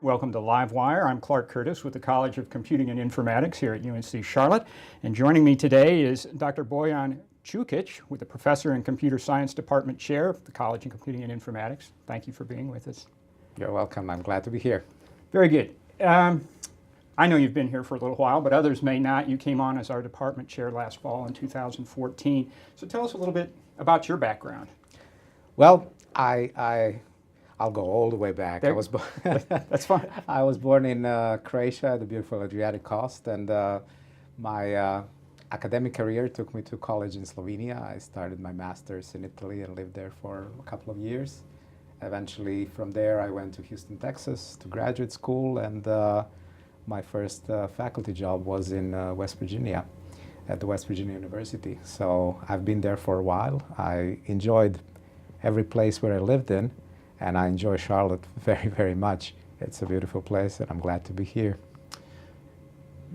Welcome to Livewire. I'm Clark Curtis with the College of Computing and Informatics here at UNC Charlotte. And joining me today is Dr. Bojan Cukic, with the Professor and Computer Science Department Chair of the College of Computing and Informatics. Thank you for being with us. You're welcome. I'm glad to be here. Very good. I know you've been here for a little while, but others may not. You came on as our department chair last fall in 2014. So tell us a little bit about your background. Well, I'll go all the way back. That's fine. I was born in Croatia, the beautiful Adriatic coast, and my academic career took me to college in Slovenia. I started my master's in Italy and lived there for a couple of years. Eventually, from there, I went to Houston, Texas, to graduate school, and my first faculty job was in West Virginia, at the West Virginia University. So I've been there for a while. I enjoyed every place where I lived in, and I enjoy Charlotte very, very much. It's a beautiful place, and I'm glad to be here.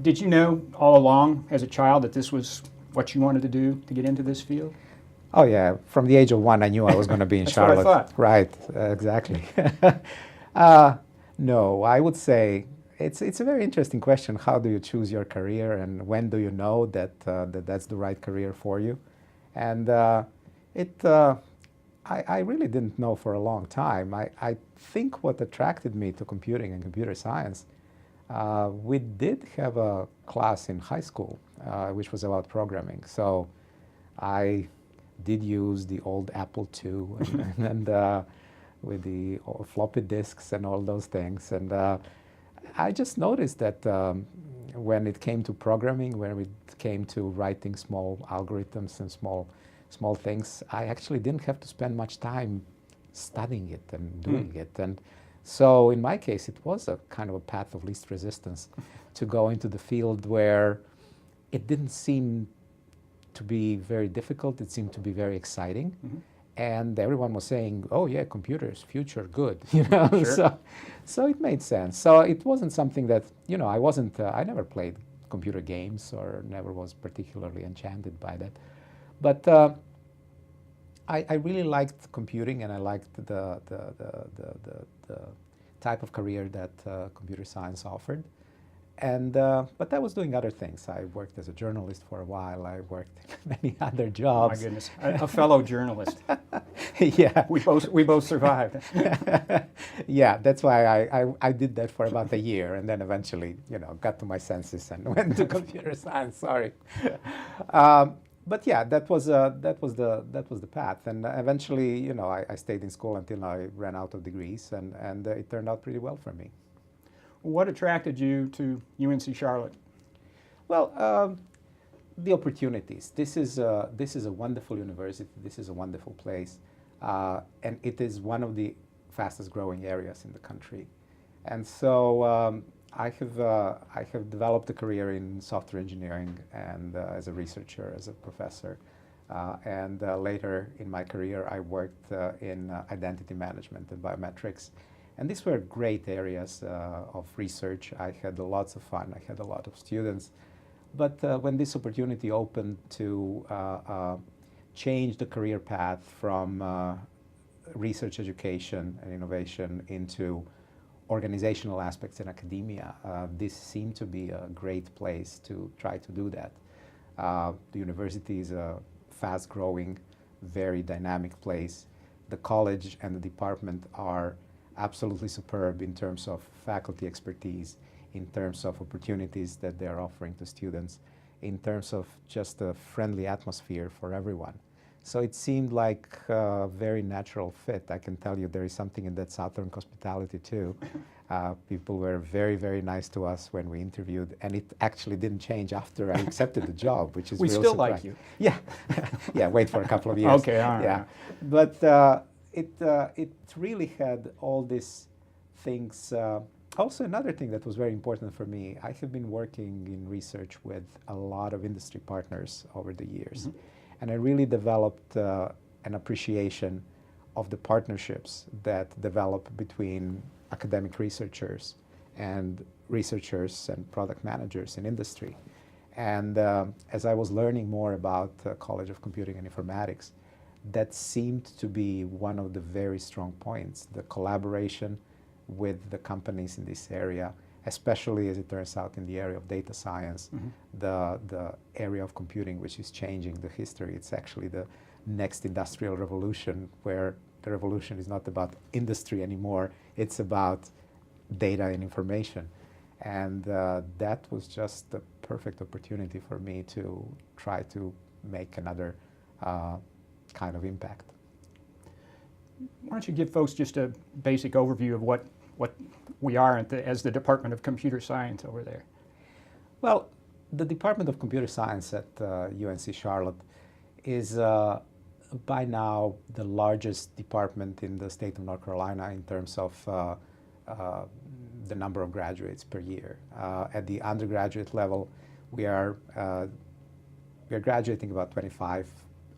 Did you know all along as a child that this was what you wanted to do to get into this field? Oh yeah, from the age of 1, I knew I was going to be in That's Charlotte. What I thought. Right, exactly. No, I would say it's a very interesting question. How do you choose your career, and when do you know that that's the right career for you? And I really didn't know for a long time. I think what attracted me to computing and computer science, we did have a class in high school which was about programming. So I did use the old Apple II and with the floppy disks and all those things. And I just noticed that when it came to programming, when it came to writing small algorithms and small things, I actually didn't have to spend much time studying it and doing it. And so in my case, it was a kind of a path of least resistance to go into the field where it didn't seem to be very difficult. It seemed to be very exciting. And everyone was saying, oh yeah, computers, future, good, you know. Sure. So it made sense. So it wasn't something that, you know, I never played computer games or never was particularly enchanted by that. But I really liked computing, and I liked the type of career that computer science offered. And but I was doing other things. I worked as a journalist for a while. I worked in many other jobs. Oh my goodness, a fellow journalist. Yeah, we both survived. Yeah, that's why I did that for about a year, and then eventually, you know, got to my senses and went to computer science. Sorry. But yeah, that was the path, and eventually, you know, I stayed in school until I ran out of degrees, and it turned out pretty well for me. What attracted you to UNC Charlotte? Well, the opportunities. This is a wonderful university. This is a wonderful place, and it is one of the fastest growing areas in the country. And so I have developed a career in software engineering and as a researcher, as a professor. And later in my career, I worked in identity management and biometrics. And these were great areas of research. I had lots of fun. I had a lot of students. But when this opportunity opened to change the career path from research education and innovation into organizational aspects in academia, this seemed to be a great place to try to do that. The university is a fast-growing, very dynamic place. The college and the department are absolutely superb in terms of faculty expertise, in terms of opportunities that they are offering to students, in terms of just a friendly atmosphere for everyone. So it seemed like a very natural fit. I can tell you there is something in that Southern hospitality too. People were very, very nice to us when we interviewed, and it actually didn't change after I accepted the job, which is We real still surprising. like you. Yeah, yeah. Wait for a couple of years. Okay, all right. Yeah, but it really had all these things. Also, another thing that was very important for me, I have been working in research with a lot of industry partners over the years. And I really developed an appreciation of the partnerships that develop between academic researchers and product managers in industry. And as I was learning more about College of Computing and Informatics, that seemed to be one of the very strong points, the collaboration with the companies in this area, especially as it turns out in the area of data science, the area of computing which is changing the history. It's actually the next industrial revolution, where the revolution is not about industry anymore, it's about data and information. And that was just the perfect opportunity for me to try to make another kind of impact. Why don't you give folks just a basic overview of what we are as the Department of Computer Science over there? Well, the Department of Computer Science at UNC Charlotte is by now the largest department in the state of North Carolina in terms of the number of graduates per year. At the undergraduate level, we are graduating about 25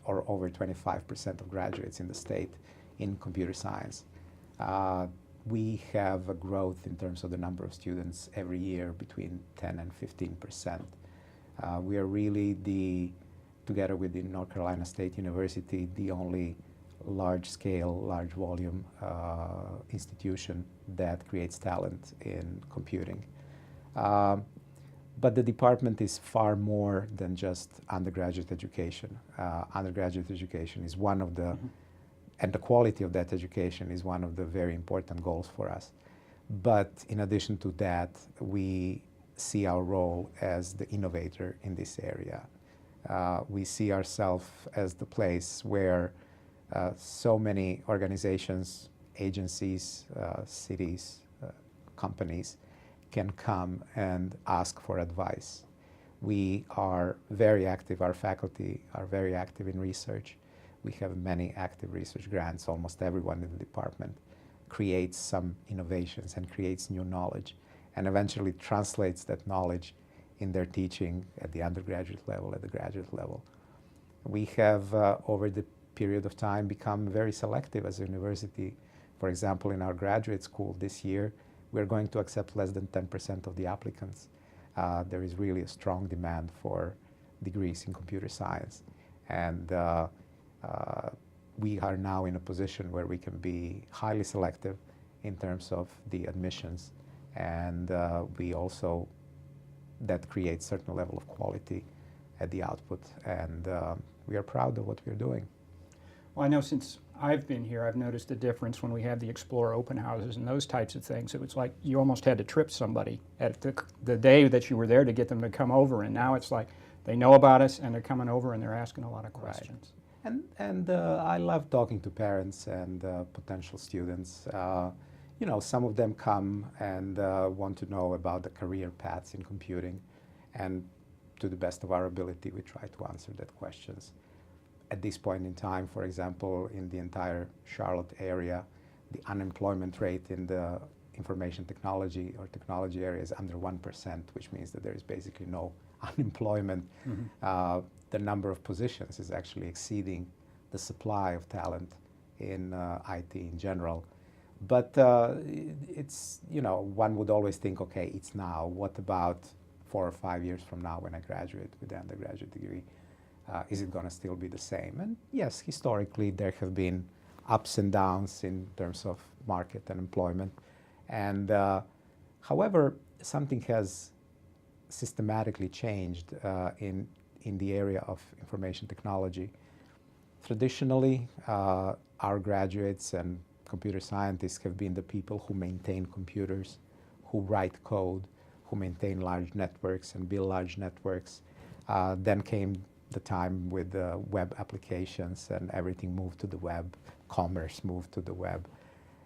or over 25% of graduates in the state in computer science. We have a growth in terms of the number of students every year between 10 and 15%. We are really together with the North Carolina State University, the only large-scale, large-volume institution that creates talent in computing. But the department is far more than just undergraduate education. Undergraduate education is one of the, and the quality of that education is one of the very important goals for us. But in addition to that, we see our role as the innovator in this area. We see ourselves as the place where so many organizations, agencies, cities, companies can come and ask for advice. We are very active, our faculty are very active in research. We have many active research grants. Almost everyone in the department creates some innovations and creates new knowledge and eventually translates that knowledge in their teaching at the undergraduate level, at the graduate level. We have, over the period of time, become very selective as a university. For example, in our graduate school this year, we're going to accept less than 10% of the applicants. There is really a strong demand for degrees in computer science. And we are now in a position where we can be highly selective in terms of the admissions. And we also, that creates a certain level of quality at the output. And we are proud of what we're doing. Well, I know since I've been here, I've noticed a difference when we had the Explore open houses and those types of things. It was like you almost had to trip somebody at the day that you were there to get them to come over. And now it's like they know about us and they're coming over and they're asking a lot of questions. Right. And I love talking to parents and potential students. You know, some of them come and want to know about the career paths in computing. And to the best of our ability, we try to answer that questions. At this point in time, for example, in the entire Charlotte area, the unemployment rate in the information technology or technology area is under 1%, which means that there is basically no unemployment. The number of positions is actually exceeding the supply of talent in IT in general. But it's, you know, one would always think, okay, it's now. What about 4 or 5 years from now when I graduate with the undergraduate degree? Is it going to still be the same? And yes, historically there have been ups and downs in terms of market and employment. And however, something has systematically changed in the area of information technology. Traditionally, our graduates and computer scientists have been the people who maintain computers, who write code, who maintain large networks and build large networks. Then came the time with the web applications and everything moved to the web, commerce moved to the web.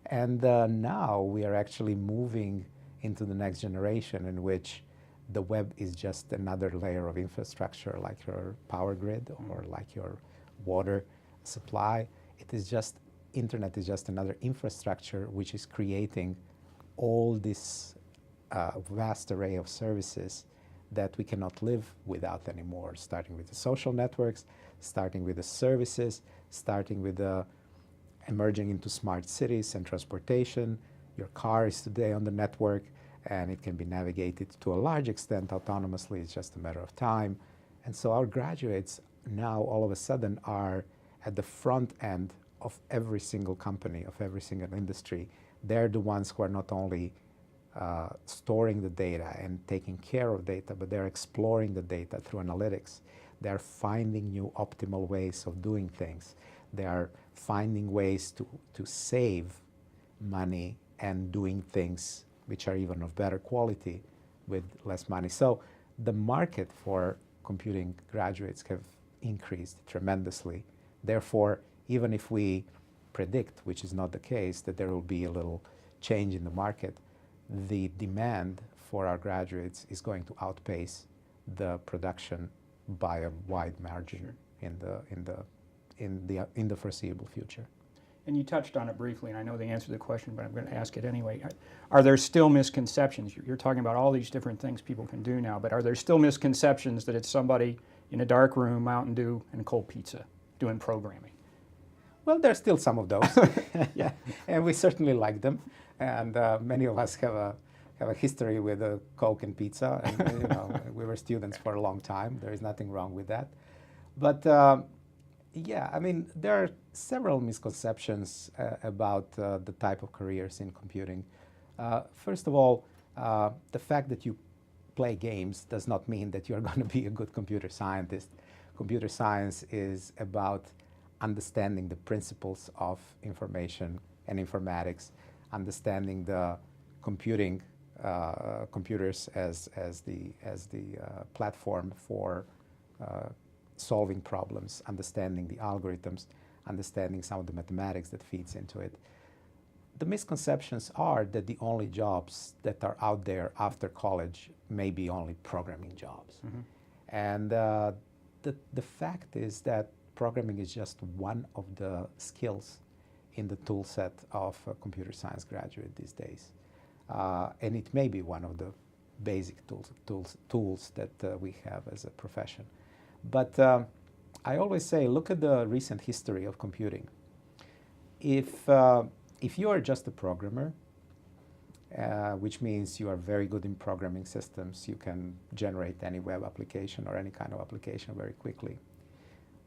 And now we are actually moving into the next generation in which the web is just another layer of infrastructure like your power grid or like your water supply. It is just, internet is just another infrastructure which is creating all this vast array of services that we cannot live without anymore, starting with the social networks, starting with the services, starting with the emerging into smart cities and transportation. Your car is today on the network and it can be navigated to a large extent autonomously. It's just a matter of time. And so our graduates now all of a sudden are at the front end of every single company, of every single industry They're the ones who are not only storing the data and taking care of data, but they're exploring the data through analytics. They're finding new optimal ways of doing things. They are finding ways to save money and doing things which are even of better quality with less money. So the market for computing graduates have increased tremendously. Therefore, even if we predict, which is not the case, that there will be a little change in the market, the demand for our graduates is going to outpace the production by a wide margin in the foreseeable future. And you touched on it briefly, and I know the answer to the question, but I'm going to ask it anyway. Are there still misconceptions? You're talking about all these different things people can do now, but are there still misconceptions that it's somebody in a dark room, Mountain Dew, and cold pizza doing programming? Well, there's still some of those, yeah, and we certainly like them. And many of us have a history with Coke and pizza, and we were students for a long time. There is nothing wrong with that, but yeah, I mean, there are several misconceptions about the type of careers in computing. First of all, the fact that you play games does not mean that you're going to be a good computer scientist. Computer science is about understanding the principles of information and informatics, understanding the computers as the platform for solving problems, understanding the algorithms, understanding some of the mathematics that feeds into it. The misconceptions are that the only jobs that are out there after college may be only programming jobs. Mm-hmm. And the fact is that programming is just one of the skills in the tool set of a computer science graduate these days. And it may be one of the basic tools that we have as a profession. But I always say, look at the recent history of computing. If you are just a programmer, which means you are very good in programming systems, you can generate any web application or any kind of application very quickly.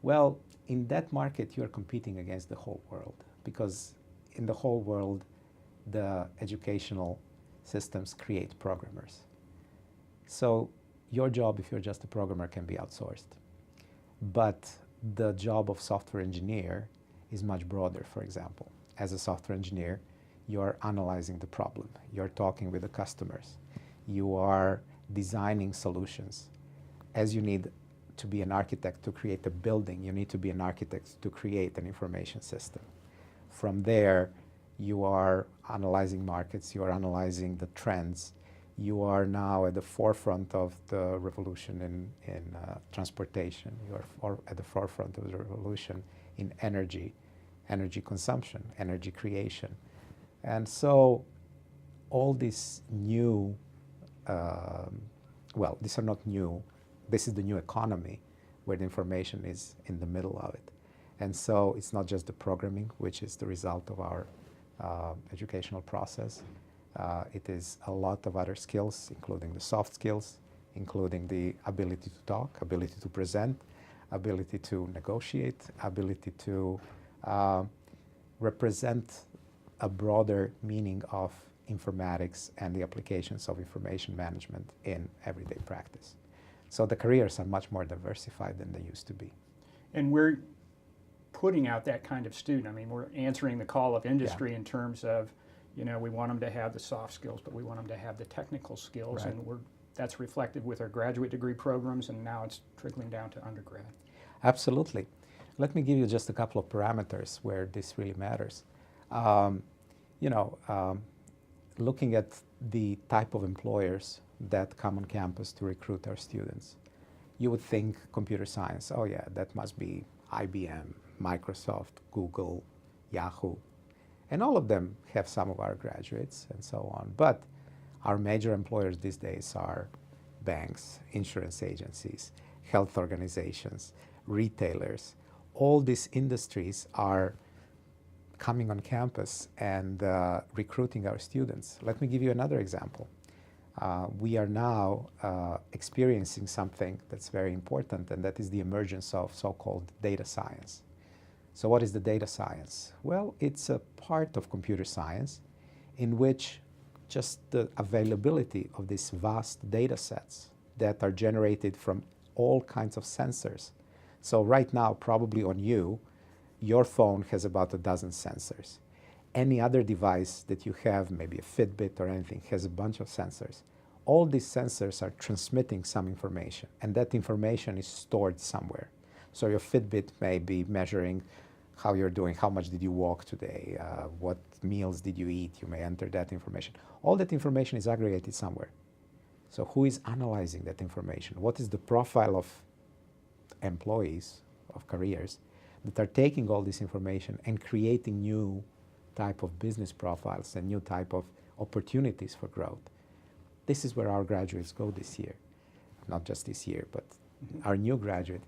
Well, in that market, you are competing against the whole world, because in the whole world, the educational systems create programmers. So your job, if you're just a programmer, can be outsourced. But the job of software engineer is much broader. For example, as a software engineer, you're analyzing the problem. You're talking with the customers. You are designing solutions. As you need to be an architect to create a building, you need to be an architect to create an information system. From there, you are analyzing markets, you are analyzing the trends. You are now at the forefront of the revolution in transportation. You are at the forefront of the revolution in energy consumption, energy creation. And so all these new, well, these are not new. This is the new economy where the information is in the middle of it. And so it's not just the programming, which is the result of our educational process. It is a lot of other skills, including the soft skills, including the ability to talk, ability to present, ability to negotiate, ability to represent a broader meaning of informatics and the applications of information management in everyday practice. So the careers are much more diversified than they used to be. And we're putting out that kind of student. I mean, we're answering the call of industry in terms of, we want them to have the soft skills, but we want them to have the technical skills, right. And that's reflected with our graduate degree programs, and now it's trickling down to undergrad. Absolutely. Let me give you just a couple of parameters where this really matters. Looking at the type of employers that come on campus to recruit our students, you would think computer science, oh yeah, that must be IBM, Microsoft, Google, Yahoo. And all of them have some of our graduates and so on. But our major employers these days are banks, insurance agencies, health organizations, retailers. All these industries are coming on campus and recruiting our students. Let me give you another example. We are now experiencing something that's very important, and that is the emergence of so-called data science. So what is the data science? Well, it's a part of computer science. in which just the availability of these vast data sets that are generated from all kinds of sensors. So right now, probably on you, your phone has about a dozen sensors. Any other device that you have, maybe a Fitbit or anything, has a bunch of sensors. All these sensors are transmitting some information, and that information is stored somewhere. So your Fitbit may be measuring how you're doing, how much did you walk today, what meals did you eat, you may enter that information. All that information is aggregated somewhere. So who is analyzing that information? What is the profile of employees, of careers, that are taking all this information and creating new type of business profiles and new type of opportunities for growth? This is where our graduates go this year. Not just this year, but our new graduate.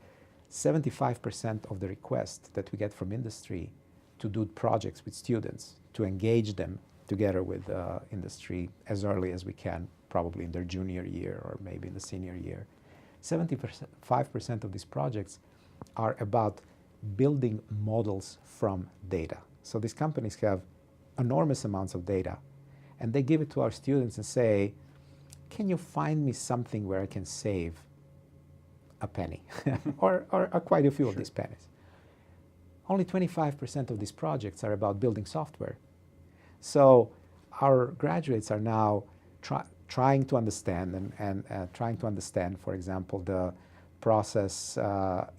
75% of the requests that we get from industry to do projects with students, to engage them together with industry as early as we can, probably in their junior year or maybe in the senior year. 75% of these projects are about building models from data. So these companies have enormous amounts of data, and they give it to our students and say, can you find me something where I can save a penny or quite a few of these pennies? Only 25% of these projects are about building software. So our graduates are now trying to understand and trying to understand, for example, the process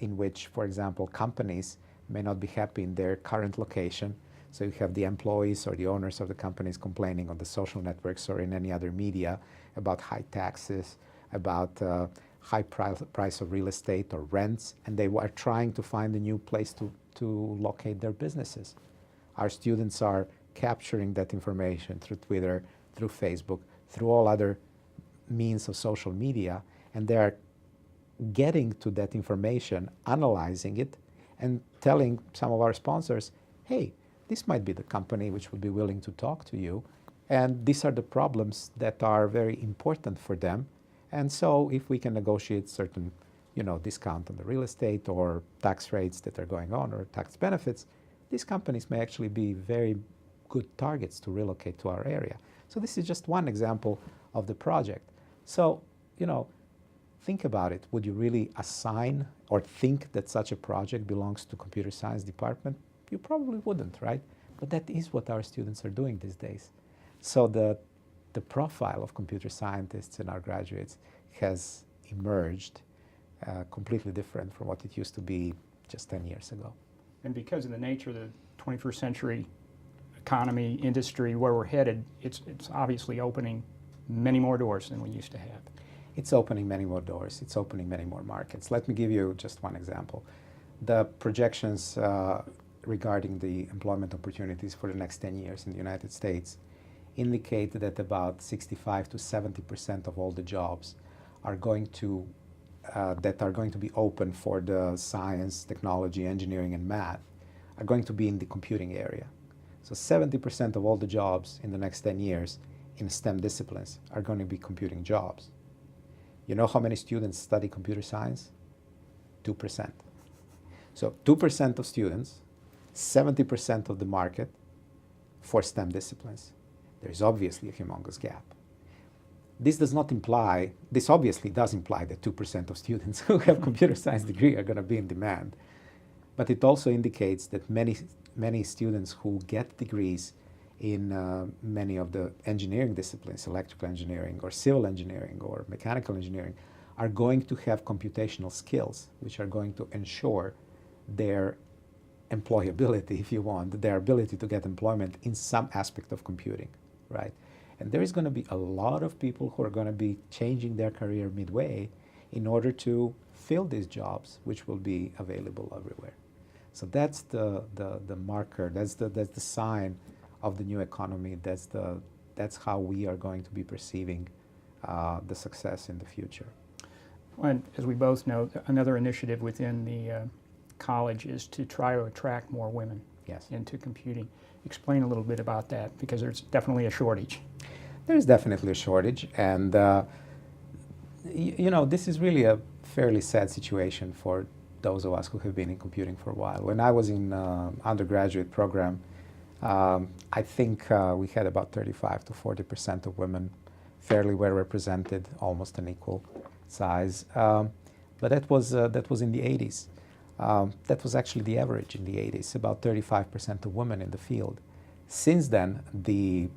in which, for example, companies may not be happy in their current location. So you have the employees or the owners of the companies complaining on the social networks or in any other media about high taxes, about high price of real estate or rents, and they are trying to find a new place to locate their businesses. Our students are capturing that information through Twitter, through Facebook, through all other means of social media, and they are getting to that information, analyzing it, and telling some of our sponsors, hey, this might be the company which would be willing to talk to you, and these are the problems that are very important for them. And so if we can negotiate certain, discount on the real estate or tax rates that are going on or tax benefits, these companies may actually be very good targets to relocate to our area. So this is just one example of the project. So, think about it. Would you really assign or think that such a project belongs to computer science department? You probably wouldn't, right? But that is what our students are doing these days. So the profile of computer scientists in our graduates has emerged completely different from what it used to be just 10 years ago. And because of the nature of the 21st century economy, industry, where we're headed, it's obviously opening many more doors than we used to have. It's opening many more doors. It's opening many more markets. Let me give you just one example. The projections regarding the employment opportunities for the next 10 years in the United States indicate that about 65 to 70% of all the jobs are going to be open for the science, technology, engineering, and math are going to be in the computing area. So 70% of all the jobs in the next 10 years in STEM disciplines are going to be computing jobs. You know how many students study computer science? 2%. So 2% of students, 70% of the market for STEM disciplines. There is obviously a humongous gap. This obviously does imply that 2% of students who have computer science degree are going to be in demand. But it also indicates that many students who get degrees in many of the engineering disciplines, electrical engineering or civil engineering or mechanical engineering, are going to have computational skills, which are going to ensure their employability, if you want, their ability to get employment in some aspect of computing, right? And there is going to be a lot of people who are going to be changing their career midway in order to fill these jobs, which will be available everywhere. So that's the marker, that's the sign of the new economy. That's how we are going to be perceiving the success in the future. Well, and as we both know, another initiative within the college is to try to attract more women into computing. Explain a little bit about that, because there's definitely a shortage. There's definitely a shortage, and this is really a fairly sad situation for those of us who have been in computing for a while. When I was in undergraduate program, I think we had about 35 to 40% of women fairly well represented, almost an equal size. But that was in the 80s. That was actually the average in the 80s, about 35% of women in the field. Since then, the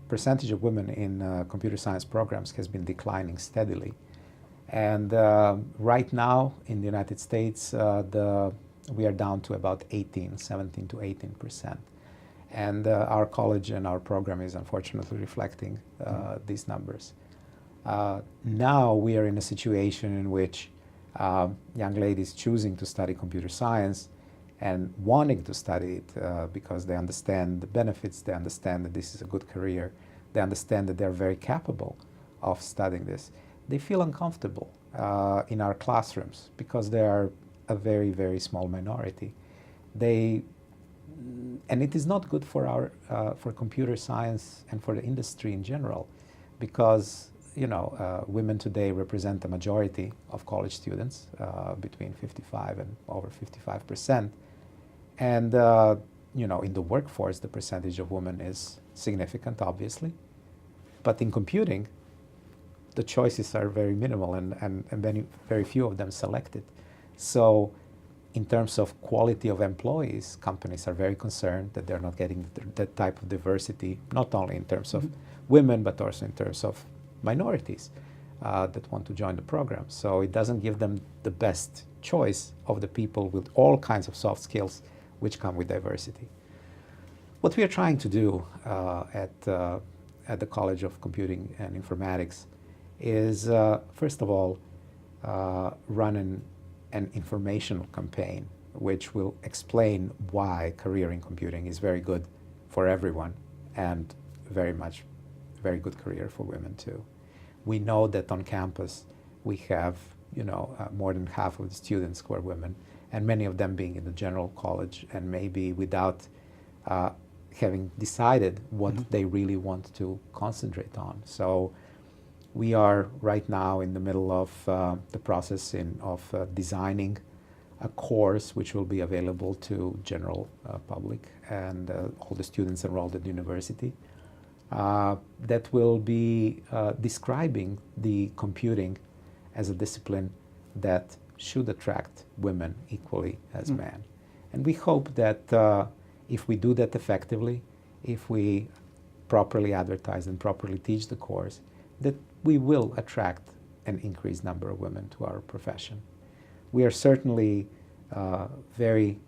percentage of women in computer science programs has been declining steadily. And right now in the United States, we are down to about 17 to 18%. And our college and our program is unfortunately reflecting these numbers. Now we are in a situation in which young ladies choosing to study computer science and wanting to study it because they understand the benefits, they understand that this is a good career, they understand that they're very capable of studying this. They feel uncomfortable in our classrooms because they are a very, very small minority. And it is not good for for computer science and for the industry in general, because women today represent the majority of college students, between 55 and over 55%. And in the workforce, the percentage of women is significant, obviously. But in computing, the choices are very minimal, and very few of them selected. So in terms of quality of employees, companies are very concerned that they're not getting that type of diversity, not only in terms of women, but also in terms of minorities that want to join the program. So it doesn't give them the best choice of the people with all kinds of soft skills which come with diversity. What we are trying to do at the College of Computing and Informatics is, first of all, run an informational campaign which will explain why career in computing is very good for everyone, and very good career for women too. We know that on campus we have more than half of the students who are women, and many of them being in the general college and maybe without having decided what they really want to concentrate on. So we are right now in the middle of the process of designing a course which will be available to general public and all the students enrolled at the university, that will be describing the computing as a discipline that should attract women equally as men. And we hope that if we do that effectively, if we properly advertise and properly teach the course, that we will attract an increased number of women to our profession. We are certainly very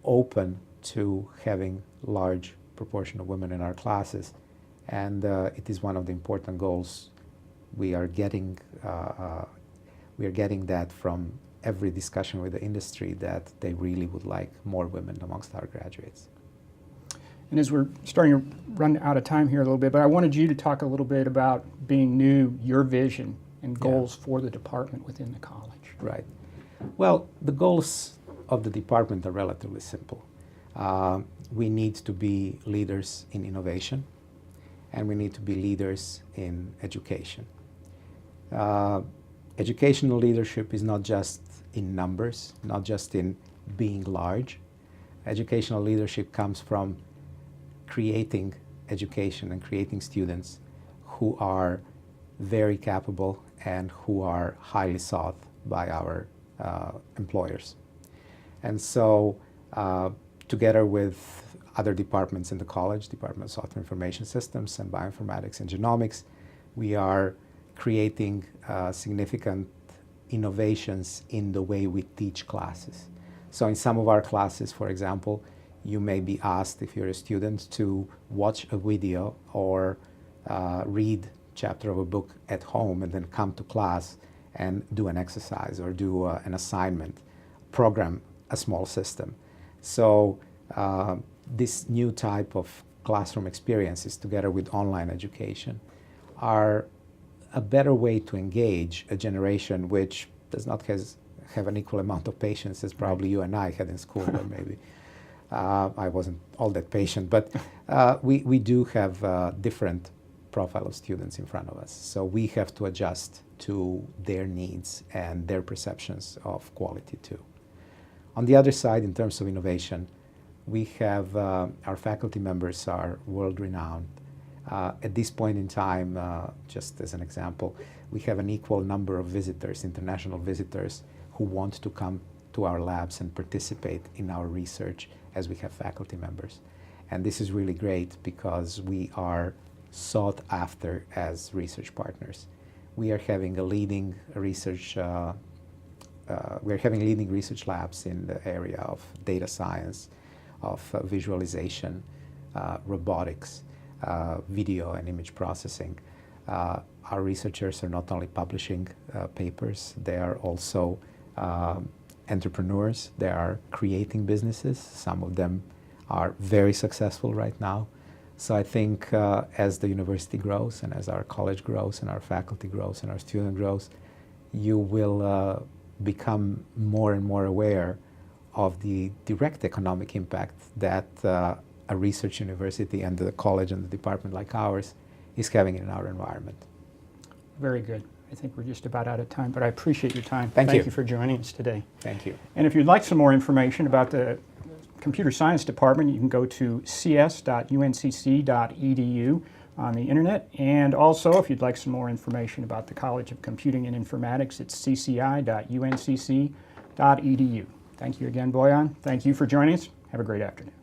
open to having large proportion of women in our classes, and it is one of the important goals. We are getting that from every discussion with the industry, that they really would like more women amongst our graduates. And as we're starting to run out of time here a little bit, but I wanted you to talk a little bit about being new, your vision and goals for the department within the college. Right. Well, the goals of the department are relatively simple. We need to be leaders in innovation, and we need to be leaders in education. Educational leadership is not just in numbers, not just in being large. Educational leadership comes from creating education and creating students who are very capable and who are highly sought by our employers. And so together with other departments in the college, Department of Software Information Systems and Bioinformatics and Genomics, we are creating significant innovations in the way we teach classes. So in some of our classes, for example, you may be asked, if you're a student, to watch a video or read a chapter of a book at home and then come to class and do an exercise or do an assignment, program a small system. So this new type of classroom experiences, together with online education, are a better way to engage a generation which does not have an equal amount of patience as probably you and I had in school, or maybe. I wasn't all that patient, but we do have different profile of students in front of us. So we have to adjust to their needs and their perceptions of quality too. On the other side, in terms of innovation, We have, our faculty members are world-renowned. At this point in time, just as an example, we have an equal number of visitors, international visitors, who want to come to our labs and participate in our research as we have faculty members. And this is really great because we are sought after as research partners. We are having a leading research labs in the area of data science, of visualization, robotics, video and image processing. Our researchers are not only publishing papers, they are also entrepreneurs. They are creating businesses. Some of them are very successful right now. So I think as the university grows and as our college grows and our faculty grows and our student grows, you will become more and more aware of the direct economic impact that a research university and the college and the department like ours is having in our environment. Very good. I think we're just about out of time, but I appreciate your time. Thank you. You for joining us today. Thank you. And if you'd like some more information about the computer science department, you can go to cs.uncc.edu on the internet. And also, if you'd like some more information about the College of Computing and Informatics, it's cci.uncc.edu. Thank you again, Bojan. Thank you for joining us. Have a great afternoon.